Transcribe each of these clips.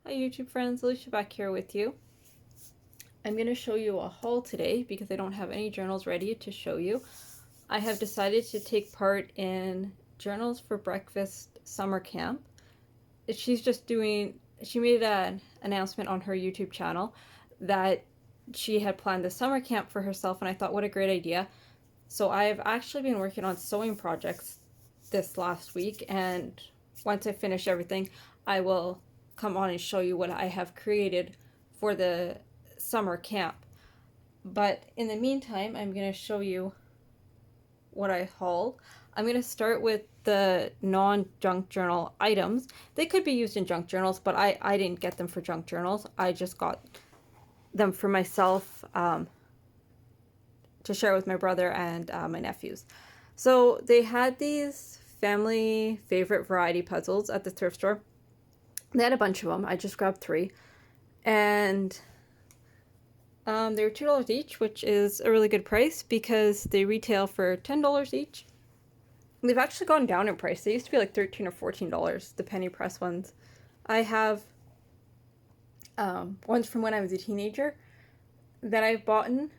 Hi YouTube friends, Alicia back here with you. I'm going to show you a haul today because I don't have any journals ready to show you. I have decided to take part in Journals for Breakfast summer camp. She made an announcement on her YouTube channel that she had planned the summer camp for herself, and I thought what a great idea. So I've actually been working on sewing projects this last week, and once I finish everything, I will come on and show you what I have created for the summer camp. But in the meantime, I'm going to show you what I hauled. I'm going to start with the non-junk journal items. They could be used in junk journals, but I didn't get them for junk journals. I just got them for myself to share with my brother and my nephews. So they had these family favorite variety puzzles at the thrift store. They had a bunch of them. I just grabbed 3. And they were $2 each, which is a really good price because they retail for $10 each. They've actually gone down in price. They used to be like $13 or $14, the penny press ones. I have ones from when I was a teenager that I've bought in,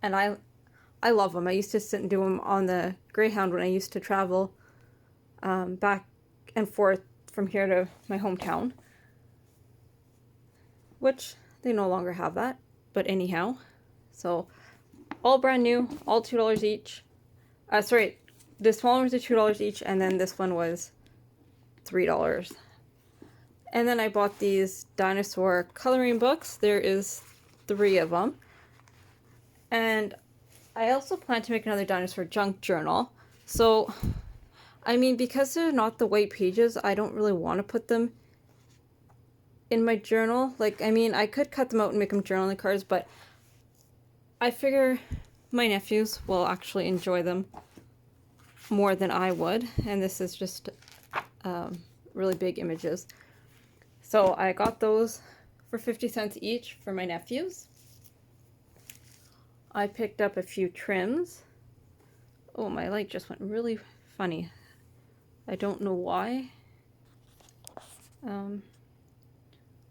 and I love them. I used to sit and do them on the Greyhound when I used to travel back and forth from here to my hometown, which they no longer have that, but anyhow. So all brand new, all $2 each. Sorry, the small ones are $2 each, and then this one was $3. And then I bought these dinosaur coloring books. There is 3 of them. And I also plan to make another dinosaur junk journal. So, I mean, because they're not the white pages, I don't really want to put them in my journal. Like, I mean, I could cut them out and make them journaling cards, but I figure my nephews will actually enjoy them more than I would. And this is just really big images. So I got those for 50 cents each for my nephews. I picked up a few trims. Oh, my light just went really funny. I don't know why.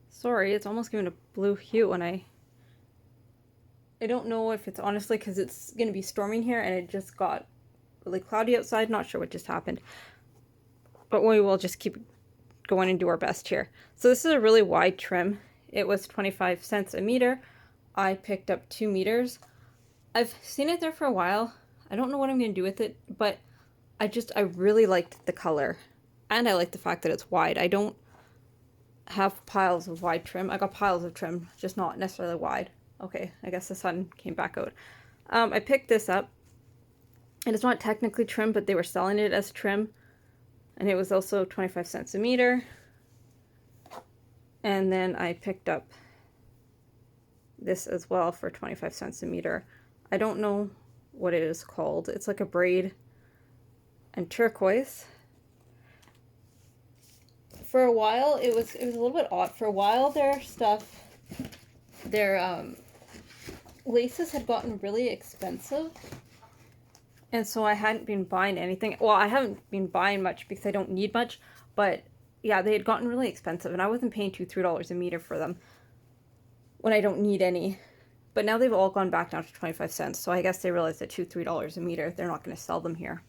Sorry, it's almost giving a blue hue, and I don't know if it's honestly because it's going to be storming here and it just got really cloudy outside. Not sure what just happened. But we will just keep going and do our best here. So this is a really wide trim. It was 25 cents a meter. I picked up 2 meters. I've seen it there for a while. I don't know what I'm going to do with it, but I really liked the color. And I like the fact that it's wide. I don't have piles of wide trim. I got piles of trim, just not necessarily wide. Okay, I guess the sun came back out. I picked this up, and it's not technically trim, but they were selling it as trim. And it was also 25 cents a meter. And then I picked up this as well for 25 cents a meter. I don't know what it is called. It's like a braid and turquoise. For a while, it was a little bit odd. For a while, their laces had gotten really expensive. And so I hadn't been buying anything. Well, I haven't been buying much because I don't need much. But yeah, they had gotten really expensive. And I wasn't paying $2, $3 a meter for them when I don't need any. But now they've all gone back down to 25 cents. So I guess they realized that $2, $3 a meter, they're not going to sell them here.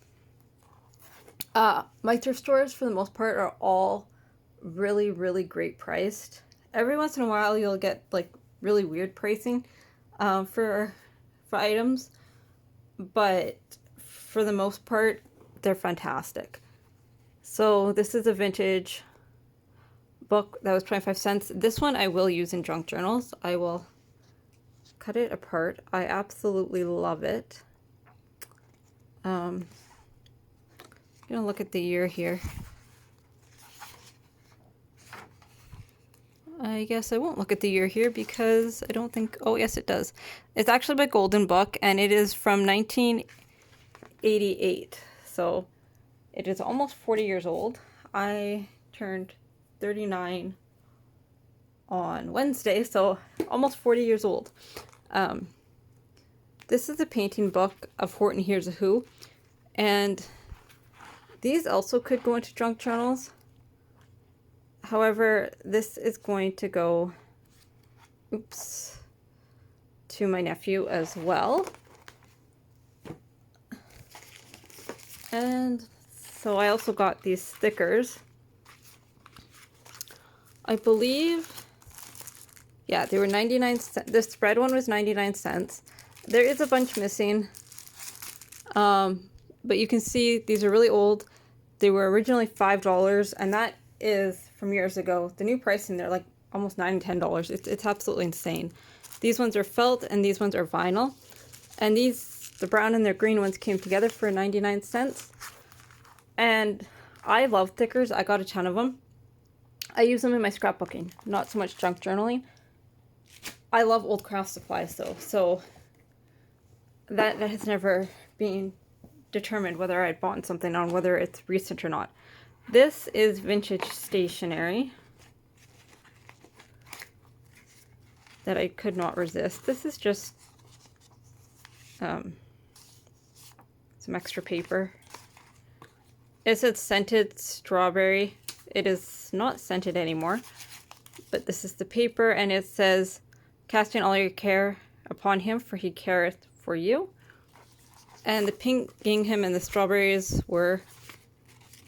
My thrift stores, for the most part, are all really, really great priced. Every once in a while, you'll get like really weird pricing for items. But for the most part, they're fantastic. So this is a vintage book that was 25 cents. This one I will use in junk journals. I will cut it apart. I absolutely love it. I'm gonna look at the year here. I guess I won't look at the year here because I don't think, oh yes it does. It's actually my golden book, and it is from 1988. So it is almost 40 years old. I turned 39 on Wednesday, so almost 40 years old. This is a painting book of Horton Hears a Who, and these also could go into junk journals. However, this is going to go, oops, to my nephew as well. And so I also got these stickers. I believe, yeah, they were 99 cents. The spread one was 99 cents. There is a bunch missing. But you can see these are really old. They were originally $5, and that is from years ago. The new pricing, they're like almost $9 and $10. It's absolutely insane. These ones are felt and these ones are vinyl. And these, the brown and the green ones, came together for 99 cents. And I love stickers. I got a ton of them. I use them in my scrapbooking, not so much junk journaling. I love old craft supplies though, so that has never been determined whether I'd bought something on whether it's recent or not. This is vintage stationery that I could not resist. This is just some extra paper. It said scented strawberry. It is not scented anymore, but this is the paper, and it says, casting all your care upon him, for he careth for you. And the pink gingham and the strawberries were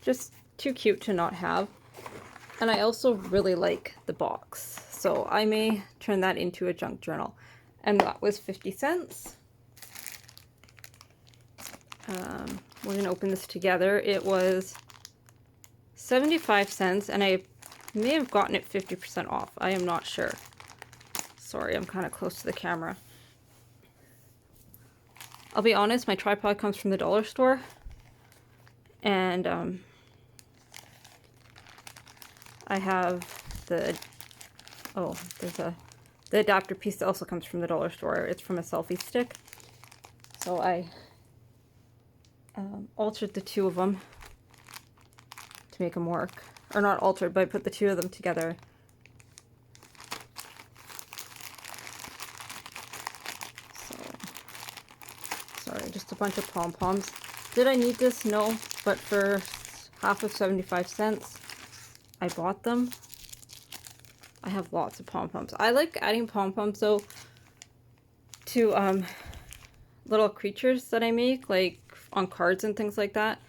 just too cute to not have. And I also really like the box, so I may turn that into a junk journal. And that was 50 cents. We're going to open this together. It was 75 cents, and I may have gotten it 50% off. I am not sure. Sorry, I'm kind of close to the camera. I'll be honest, my tripod comes from the dollar store. And I have the, the adapter piece that also comes from the dollar store. It's from a selfie stick. So I altered the two of them to make them work. Or not altered, but I put the two of them together. So, sorry, just a bunch of pom-poms. Did I need this? No, but for half of 75 cents, I bought them. I have lots of pom-poms. I like adding pom-poms though to little creatures that I make, like on cards and things like that.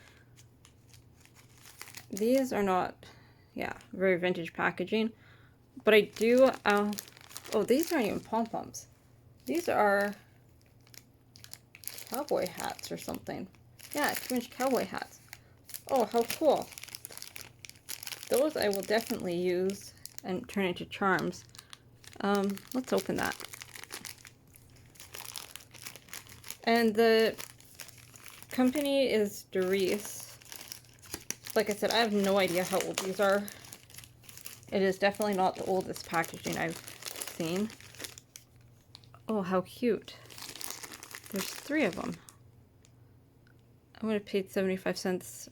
These are not, yeah, very vintage packaging, but I do, oh, these aren't even pom-poms. These are cowboy hats or something. Yeah, 2-inch cowboy hats. Oh, how cool. Those I will definitely use and turn into charms. Let's open that. And the company is Doris. Like I said, I have no idea how old these are. It is definitely not the oldest packaging I've seen. Oh, how cute. There's 3 of them. I would have paid 75 cents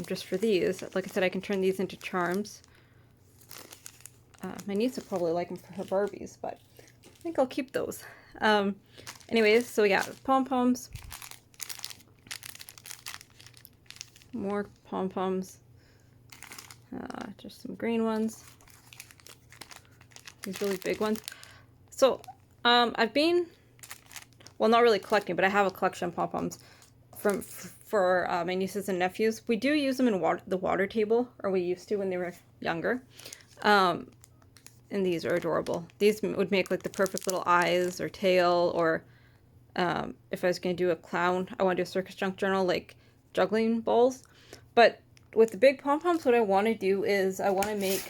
just for these. Like I said, I can turn these into charms. My niece would probably like them for her Barbies, but I think I'll keep those. Anyways, so yeah, pom-poms. More pom-poms. Just some green ones. These really big ones. So, I've been, well, not really collecting, but I have a collection of pom-poms for my nieces and nephews. We do use them in the water table, or we used to when they were younger. And these are adorable. These would make like the perfect little eyes or tail, or if I was going to do a clown, I want to do a circus junk journal, like juggling balls. But with the big pom-poms, what I want to do is I want to make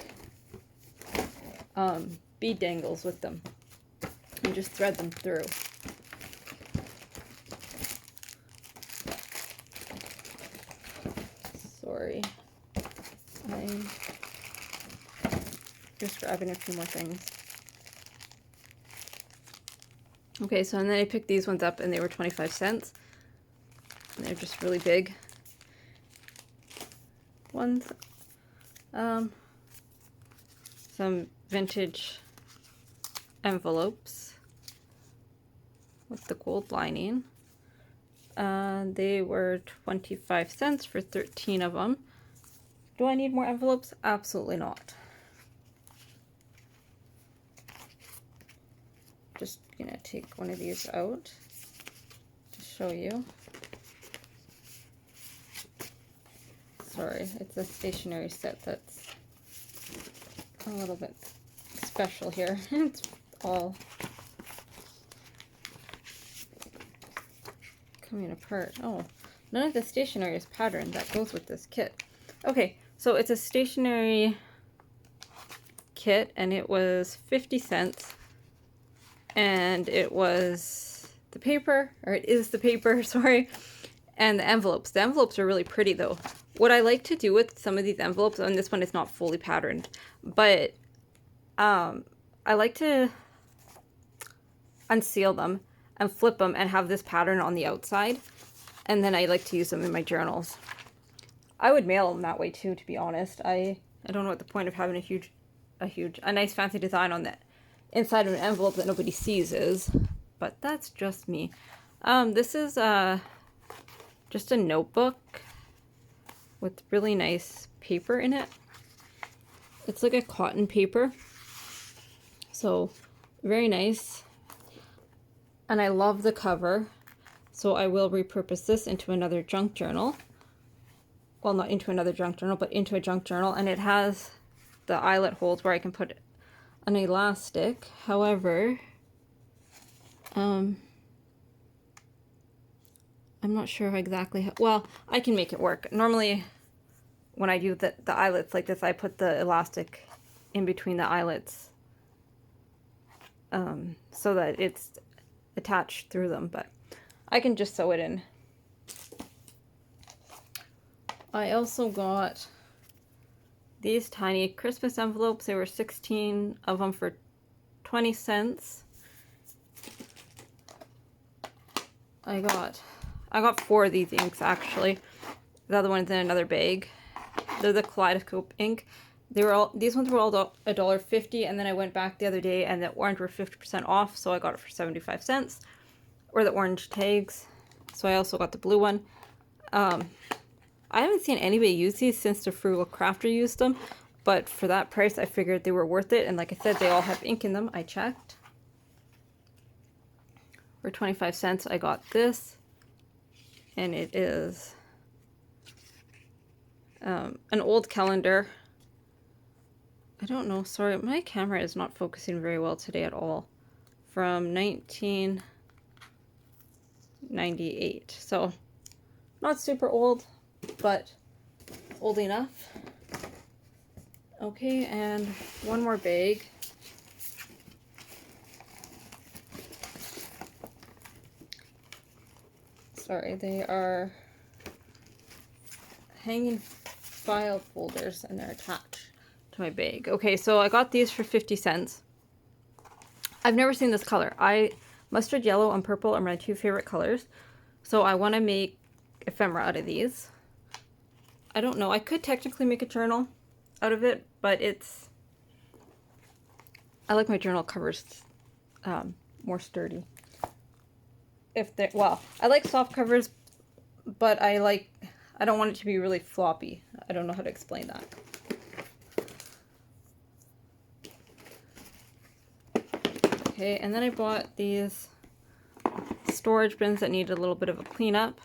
bead dangles with them and just thread them through. Sorry, I'm just grabbing a few more things. Okay, so and then I picked these ones up and they were 25 cents. And they're just really big ones. Some vintage envelopes with the gold lining. They were 25 cents for 13 of them. Do I need more envelopes? Absolutely not. Just gonna take one of these out to show you. Sorry, it's a stationery set that's a little bit special here. It's all coming apart. Oh, none of the stationery is patterned. That goes with this kit. Okay, so it's a stationery kit, and it was 50 cents. And it was the paper, or it is the paper, sorry, and the envelopes. The envelopes are really pretty, though. What I like to do with some of these envelopes, and this one is not fully patterned, but I like to unseal them and flip them and have this pattern on the outside, and then I like to use them in my journals. I would mail them that way too, to be honest. I don't know what the point of having a nice fancy design on that inside of an envelope that nobody sees is, but that's just me. This is just a notebook with really nice paper in it. It's like a cotton paper, so very nice. And I love the cover, so I will repurpose this into another junk journal. Well, not into another junk journal, but into a junk journal, and it has the eyelet holes where I can put an elastic. However, I'm not sure exactly how, well, I can make it work. Normally, when I do the eyelets like this, I put the elastic in between the eyelets so that it's attached through them, but I can just sew it in. I also got these tiny Christmas envelopes. There were 16 of them for 20 cents. I got 4 of these inks, actually. The other one's in another bag. They're the Kaleidoscope ink. These ones were all $1.50, and then I went back the other day and the orange were 50% off, so I got it for 75 cents. Or the orange tags. So I also got the blue one. I haven't seen anybody use these since the Frugal Crafter used them, but for that price I figured they were worth it, and like I said, they all have ink in them. I checked. For 25 cents I got this, and it is an old calendar. I don't know, sorry, my camera is not focusing very well today at all. From 1998, so not super old, but old enough. Okay, and one more bag. Sorry, they are hanging file folders and they're attached to my bag. Okay, so I got these for 50 cents. I've never seen this color. Mustard yellow and purple are my 2 favorite colors, so I want to make ephemera out of these. I don't know, I could technically make a journal out of it, but I like my journal covers more sturdy. Well, I like soft covers, but I don't want it to be really floppy. I don't know how to explain that. Okay, and then I bought these storage bins that needed a little bit of a cleanup.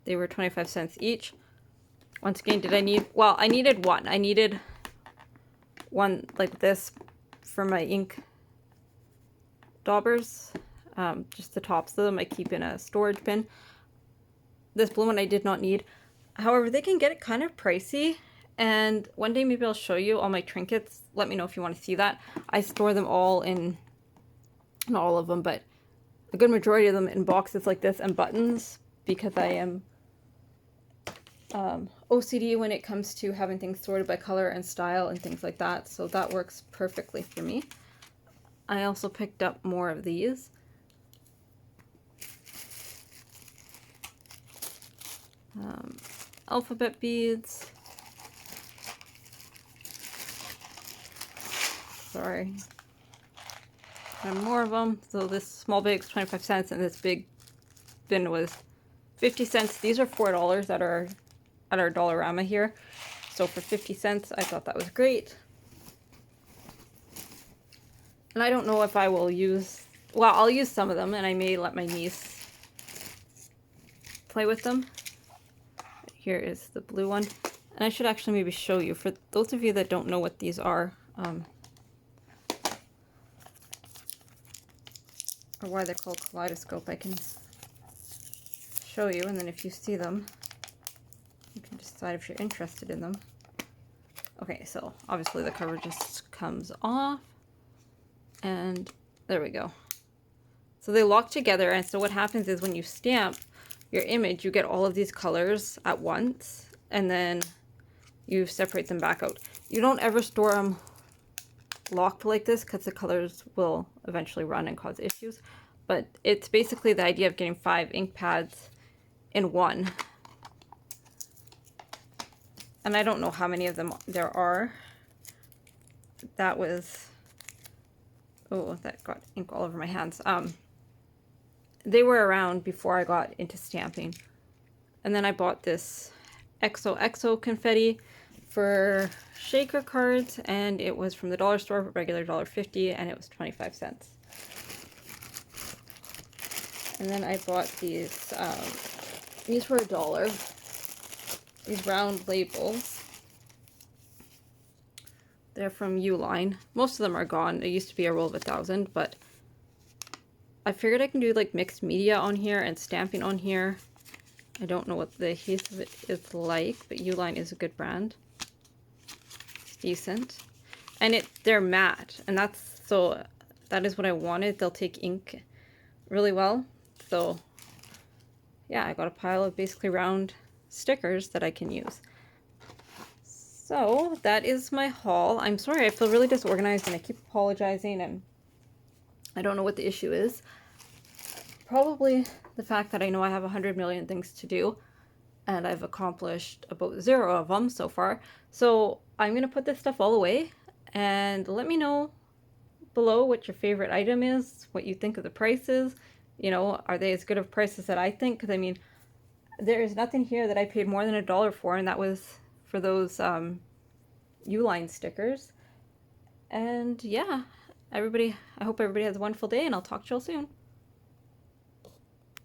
They were 25 cents each. Once again, I needed one. I needed one like this for my ink daubers. Just the tops of them I keep in a storage bin. This blue one I did not need. However, they can get kind of pricey, and one day maybe I'll show you all my trinkets. Let me know if you want to see that. I store them all in, not all of them, but a good majority of them in boxes like this and buttons, because I am OCD when it comes to having things sorted by color and style and things like that, so that works perfectly for me. I also picked up more of these. Alphabet beads. Sorry. And more of them. So this small bag's 25 cents and this big bin was 50 cents. These are $4 at our Dollarama here. So for 50 cents, I thought that was great. And I don't know if I will use, well, I'll use some of them, and I may let my niece play with them. Here is the blue one. And I should actually maybe show you, for those of you that don't know what these are, or why they're called kaleidoscope, I can show you, and then if you see them, you can decide if you're interested in them. Okay, so obviously the cover just comes off, and there we go. So they lock together, and so what happens is when you stamp your image, you get all of these colors at once, and then you separate them back out. You don't ever store them locked like this because the colors will eventually run and cause issues, but it's basically the idea of getting 5 ink pads in one. And I don't know how many of them there are. That was, oh, that got ink all over my hands. They were around before I got into stamping. And then I bought this XOXO confetti for shaker cards, and it was from the dollar store, regular $1.50, and it was 25 cents. And then I bought these were $1. These round labels. They're from Uline. Most of them are gone. It used to be a roll of 1,000, but I figured I can do like mixed media on here and stamping on here. I don't know what the adhesive is like, but Uline is a good brand. It's decent. And they're matte, and that is what I wanted. They'll take ink really well. So yeah, I got a pile of basically round stickers that I can use. So that is my haul. I'm sorry, I feel really disorganized and I keep apologizing, and I don't know what the issue is. Probably the fact that I know I have 100 million things to do, and I've accomplished about 0 of them so far. So I'm going to put this stuff all away, and let me know below what your favorite item is, what you think of the prices. You know, are they as good of prices that I think? Because I mean, there is nothing here that I paid more than $1 for, and that was for those Uline stickers. And yeah, I hope everybody has a wonderful day, and I'll talk to you all soon.